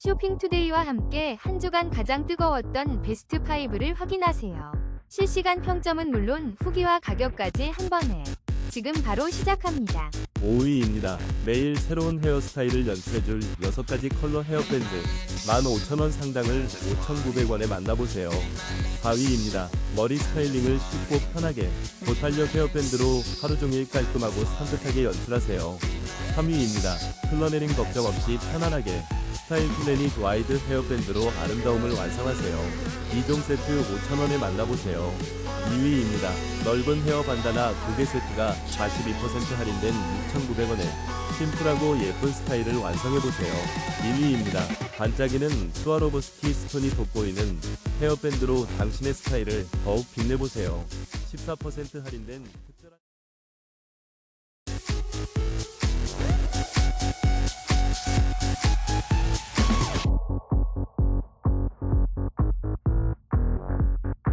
쇼핑투데이와 함께 한 주간 가장 뜨거웠던 베스트 5를 확인하세요. 실시간 평점은 물론 후기와 가격까지 한 번에. 지금 바로 시작합니다. 5위입니다. 매일 새로운 헤어스타일을 연출해줄 6가지 컬러 헤어밴드 15,000원 상당을 5,900원에 만나보세요. 4위입니다. 머리 스타일링을 쉽고 편하게 고탄력 헤어밴드로 하루종일 깔끔하고 산뜻하게 연출하세요. 3위입니다. 흘러내림 걱정 없이 편안하게 스타일 플래닛 와이드 헤어밴드로 아름다움을 완성하세요. 2종 세트 5,000원에 만나보세요. 2위입니다. 넓은 헤어 반다나 2개 세트가 42% 할인된 6,900원에 심플하고 예쁜 스타일을 완성해보세요. 1위입니다. 반짝이는 스와로브스키 스톤이 돋보이는 헤어밴드로 당신의 스타일을 더욱 빛내보세요. 14% 할인된